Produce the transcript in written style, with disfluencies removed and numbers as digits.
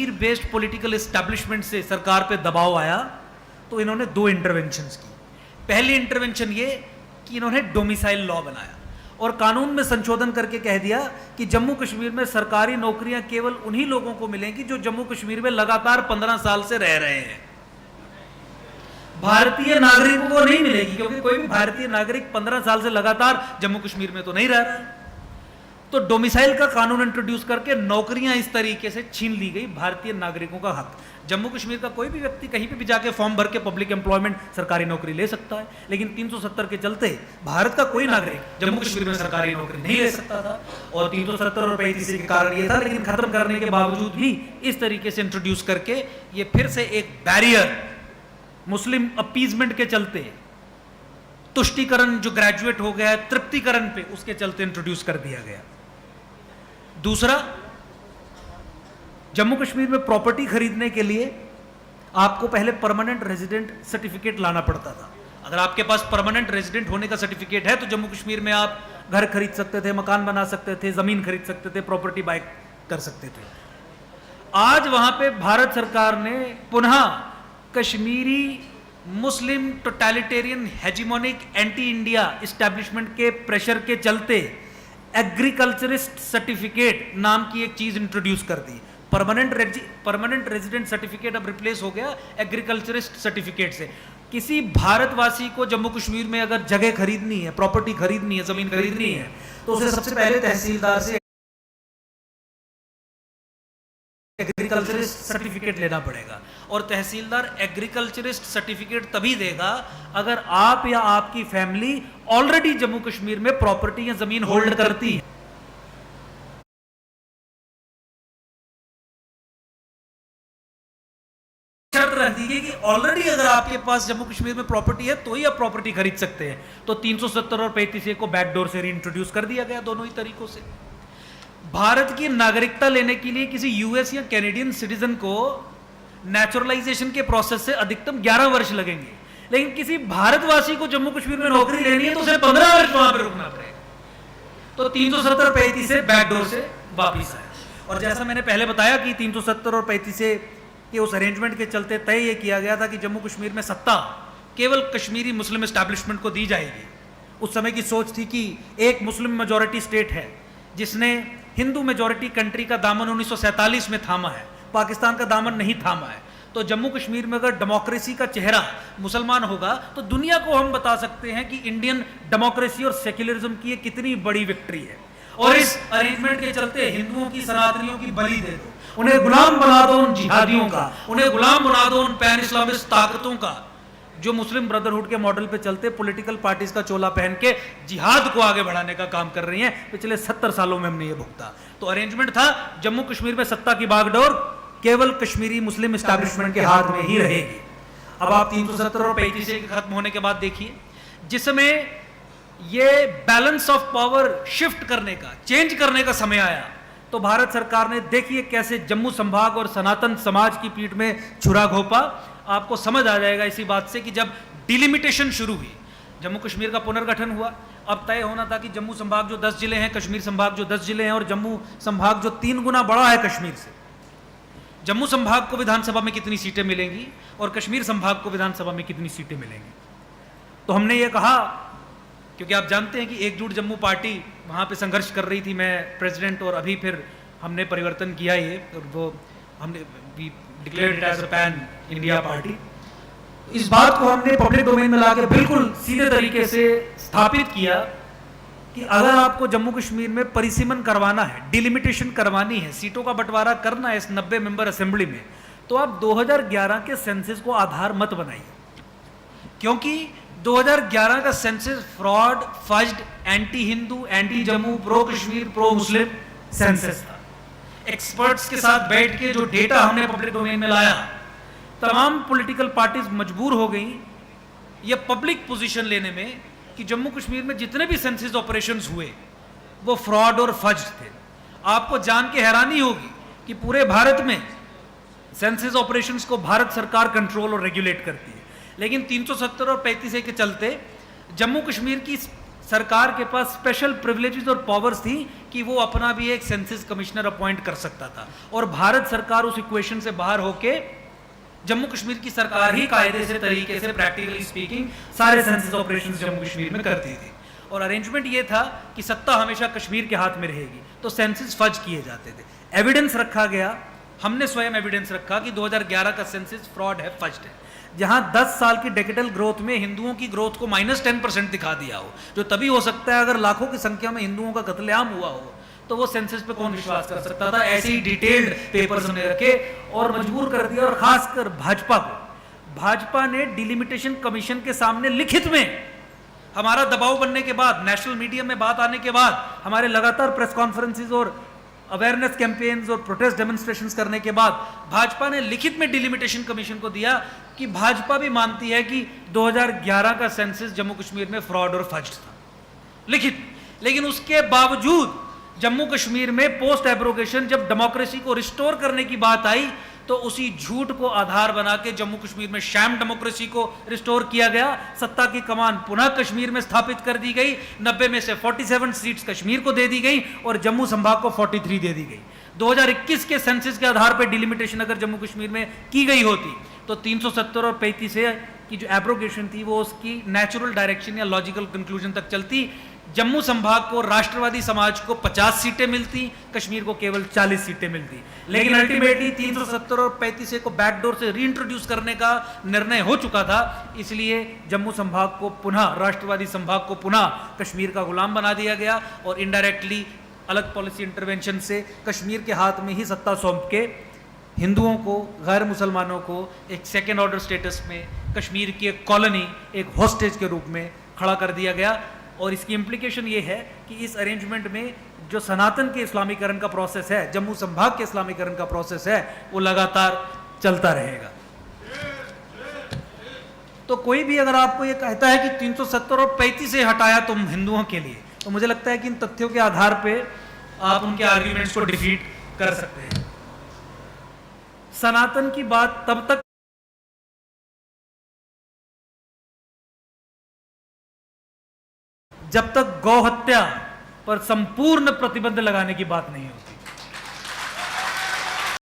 Kashmir based political establishment से सरकार पे दबाव आया तो इन्होंने दो इंटरवेंशंस की। पहली इंटरवेंशन ये कि इन्होंने डोमिसाइल लॉ बनाया और कानून में संशोधन करके कह दिया कि जम्मू कश्मीर में सरकारी नौकरियां केवल उन्हीं लोगों को मिलेंगी जो जम्मू कश्मीर में लगातार 15 साल से रह रहे हैं। भारतीय नागरिकों को नहीं मिलेगी, क्योंकि कोई भी भारतीय नागरिक 15 साल से लगातार जम्मू कश्मीर में तो नहीं रह रहा है। तो डोमिसाइल का कानून इंट्रोड्यूस करके नौकरियां इस तरीके से छीन ली गई भारतीय नागरिकों का हक। जम्मू कश्मीर का कोई भी व्यक्ति कहीं पे भी जाके फॉर्म भर के पब्लिक एम्प्लॉयमेंट सरकारी नौकरी ले सकता है, लेकिन 370 के चलते भारत का कोई नागरिक जम्मू कश्मीर में सरकारी नौकरी नहीं ले सकता था। और 370 और 35 के कारण ये था, लेकिन खत्म करने के बावजूद भी इस तरीके से इंट्रोड्यूस करके ये फिर से एक बैरियर मुस्लिम अपीजमेंट के चलते, तुष्टीकरण जो ग्रेजुएट हो गया है तृप्तिकरण पे, उसके चलते इंट्रोड्यूस कर दिया गया। दूसरा, जम्मू कश्मीर में प्रॉपर्टी खरीदने के लिए आपको पहले परमानेंट रेजिडेंट सर्टिफिकेट लाना पड़ता था। अगर आपके पास परमानेंट रेजिडेंट होने का सर्टिफिकेट है तो जम्मू कश्मीर में आप घर खरीद सकते थे, मकान बना सकते थे, जमीन खरीद सकते थे, प्रॉपर्टी बाय कर सकते थे। आज वहां पे भारत सरकार ने पुनः कश्मीरी मुस्लिम टोटलिटेरियन हेजिमोनिक एंटी इंडिया एस्टैब्लिशमेंट के प्रेशर के चलते एग्रीकल्चरिस्ट सर्टिफिकेट नाम की एक चीज इंट्रोड्यूस कर दी। परमानेंट रेजिडेंट सर्टिफिकेट अब रिप्लेस हो गया एग्रीकल्चरिस्ट सर्टिफिकेट से। किसी भारतवासी को जम्मू कश्मीर में अगर जगह खरीदनी है, प्रॉपर्टी खरीदनी है, जमीन खरीदनी है, तो उसे सबसे पहले तहसीलदार से एग्रीकल्चरिस्ट सर्टिफिकेट लेना पड़ेगा। और तहसीलदार एग्रीकल्चरिस्ट सर्टिफिकेट तभी देगा अगर आप या आपकी फैमिली ऑलरेडी जम्मू कश्मीर में प्रॉपर्टी या जमीन होल्ड करती है। शर्त रख दी गई कि ऑलरेडी अगर आपके पास जम्मू कश्मीर में प्रॉपर्टी है तो ही आप प्रॉपर्टी खरीद सकते हैं। तो 370 और 35A को बैकडोर से रीइंट्रोड्यूस कर दिया गया दोनों ही तरीकों से। भारत की नागरिकता लेने के लिए किसी यूएस या कैनेडियन सिटीजन को नेचुरलाइजेशन के प्रोसेस से अधिकतम 11 वर्ष लगेंगे, लेकिन किसी भारतवासी को जम्मू कश्मीर में नौकरी लेनी है तो उसे 15 वर्ष वहां पर रुकना पड़ेगा। तो 370 और 35A बैकडोर से वापिस आया। और जैसा मैंने पहले बताया कि 370 और 35A के उस अरेंजमेंट के चलते तय ये किया गया था कि जम्मू कश्मीर में सत्ता केवल कश्मीरी मुस्लिम एस्टैब्लिशमेंट को दी जाएगी। उस समय की सोच थी कि एक मुस्लिम मेजॉरिटी स्टेट है जिसने हिंदू मेजॉरिटी कंट्री का दामन 1947 में थामा है, पाकिस्तान का दामन नहीं थामा है। तो जम्मू कश्मीर में अगर डेमोक्रेसी का चेहरा मुसलमान होगा तो दुनिया को हम बता सकते हैं कि इंडियन डेमोक्रेसी और सेक्युलरिज्म की कितनी बड़ी विक्ट्री है। और इस अरेंजमेंट के चलते हिंदुओं की, सनातनियों की बलि दे दो, उन्हें गुलाम बना दो उन जिहादियों का, उन्हें गुलाम बना दो उन पैन इस्लामिस्ट ताकतों का जो मुस्लिम ब्रदरहुड के मॉडल पे चलते पॉलिटिकल पार्टीज का चोला पहन के जिहाद को आगे बढ़ाने का काम कर रही हैं। पिछले 70 सालों में हमने ये भुगता। तो अरेंजमेंट था जम्मू कश्मीर में सत्ता की बागडोर केवल कश्मीरी मुस्लिम एस्टैब्लिशमेंट के हाथ में ही रहेगी। अब आप 370 और 35A के खत्म होने के बाद देखिए, जिसमें ये बैलेंस ऑफ पावर शिफ्ट करने का, चेंज करने का समय आया, तो भारत सरकार ने देखिए कैसे जम्मू संभाग और सनातन समाज की पीठ में छुरा घोंपा। आपको समझ आ जाएगा इसी बात से कि जब डिलिमिटेशन शुरू हुई, जम्मू कश्मीर का पुनर्गठन हुआ, अब तय होना था कि जम्मू संभाग जो 10 जिले हैं, कश्मीर संभाग जो 10 जिले हैं, और जम्मू संभाग जो 3 गुना बड़ा है कश्मीर से, जम्मू संभाग को विधानसभा में कितनी सीटें मिलेंगी और कश्मीर संभाग को विधानसभा में कितनी सीटें मिलेंगी। तो हमने ये कहा, क्योंकि आप जानते हैं कि एकजुट जम्मू पार्टी वहाँ पे संघर्ष कर रही थी, मैं प्रेसिडेंट, और अभी फिर हमने परिवर्तन किया ये, और वो हमने declared it as a pan India party. इस बात को हमने पब्लिक डोमेन में लाके बिल्कुल सीधे तरीके से स्थापित किया कि अगर आपको जम्मू कश्मीर में परिसीमन करवाना है, डिलिमिटेशन करवानी है, सीटों का बंटवारा करना है इस 90 मेंबर असेंबली में, तो आप 2011 के सेंसस को आधार मत बनाइए, क्योंकि 2011 का census fraud, fudged, anti Hindu, anti Jammu, pro Kashmir, pro Muslim census था। एक्सपर्ट्स के साथ बैठ के जो डेटा हमने पब्लिक डोमेन में लाया, तमाम पॉलिटिकल पार्टीज मजबूर हो गई ये पब्लिक पोजीशन लेने में कि जम्मू कश्मीर में जितने भी सेंसस ऑपरेशंस हुए वो फ्रॉड और फज्ड थे। आपको जान के हैरानी होगी कि पूरे भारत में सेंसस ऑपरेशंस को भारत सरकार कंट्रोल और रेगुलेट करती है, लेकिन 370 और 35A के चलते जम्मू कश्मीर की सरकार के पास स्पेशल प्रिविलेजेस और पावर्स थी कि वो अपना भी एक सेंसस कमिश्नर अपॉइंट कर सकता था, और भारत सरकार उस इक्वेशन से बाहर होके जम्मू कश्मीर की सरकार ही कायदे से तरीके से प्रैक्टिकली स्पीकिंग सारे सेंसस ऑपरेशंस जम्मू कश्मीर में करती थी। और अरेंजमेंट ये था कि सत्ता हमेशा कश्मीर के हाथ में रहेगी, तो सेंसस फज किए जाते थे। एविडेंस रखा गया, हमने स्वयं एविडेंस रखा कि 2011 का सेंसस फ्रॉड है, फज्ड है। जहां 10 साल की डेकेडल ग्रोथ में हिंदुओं की ग्रोथ को -10% दिखा दिया हो, जो तभी हो सकता है अगर लाखों की संख्या में हिंदुओं का कत्लेआम हुआ हो, तो वो सेंसस पे कौन विश्वास कर सकता था। ऐसे ही डिटेल्ड पेपर्स हमने रखे और मजबूर कर दिया, और खासकर भाजपा ने डिलिमिटेशन कमीशन के सामने लिखित में, हमारा दबाव बनने के बाद, नेशनल मीडिया में बात आने के बाद, हमारे लगातार प्रेस कॉन्फ्रेंसेस और अवेयरनेस कैंपेन्स और प्रोटेस्ट डेमोन्स्ट्रेशंस करने के बाद भाजपा ने लिखित में डिलिमिटेशन कमीशन को दिया कि भाजपा भी मानती है कि 2011 का सेंसस जम्मू कश्मीर में फ्रॉड और फज्ड था, लिखित। लेकिन उसके बावजूद जम्मू कश्मीर में पोस्ट एब्रोगेशन जब डेमोक्रेसी को रिस्टोर करने की बात आई, तो उसी झूठ को आधार बना के जम्मू कश्मीर में शैम डेमोक्रेसी को रिस्टोर किया गया। सत्ता की कमान पुनः कश्मीर में स्थापित कर दी गई। 90 में से 47 सीट्स कश्मीर को दे दी गई और जम्मू संभाग को 43 दे दी गई। 2021 के सेंसस के आधार पर डिलिमिटेशन अगर जम्मू कश्मीर में की गई होती, तो 370 और 35 की जो एब्रोगेशन थी वो उसकी नेचुरल डायरेक्शन या लॉजिकल कंक्लूजन तक चलती। जम्मू संभाग को, राष्ट्रवादी समाज को 50 सीटें मिलती, कश्मीर को केवल 40 सीटें मिलती। लेकिन अल्टीमेटली 370 और 35 को बैकडोर से रीइंट्रोड्यूस करने का निर्णय हो चुका था, इसलिए जम्मू संभाग को पुनः, राष्ट्रवादी संभाग को पुनः कश्मीर का गुलाम बना दिया गया और इनडायरेक्टली अलग पॉलिसी इंटरवेंशन से कश्मीर के हाथ में ही सत्ता सौंप के हिंदुओं को, गैर मुसलमानों को एक सेकेंड ऑर्डर स्टेटस में, कश्मीर की एक कॉलोनी, एक हॉस्टेज के रूप में खड़ा कर दिया गया। और इसकी इम्प्लीकेशन ये है कि इस अरेंजमेंट में जो सनातन के इस्लामीकरण का प्रोसेस है, जम्मू संभाग के इस्लामीकरण का प्रोसेस है, वो लगातार चलता रहेगा। तो कोई भी अगर आपको ये कहता है कि 370 और 35 से हटाया तुम हिंदुओं के लिए, तो मुझे लगता है कि इन तथ्यों के आधार पे आप उनके आर्ग्यूमेंट्स को डिफीट कर सकते हैं। सनातन की बात तब तक जब तक गौ हत्या पर संपूर्ण प्रतिबंध लगाने की बात नहीं होती।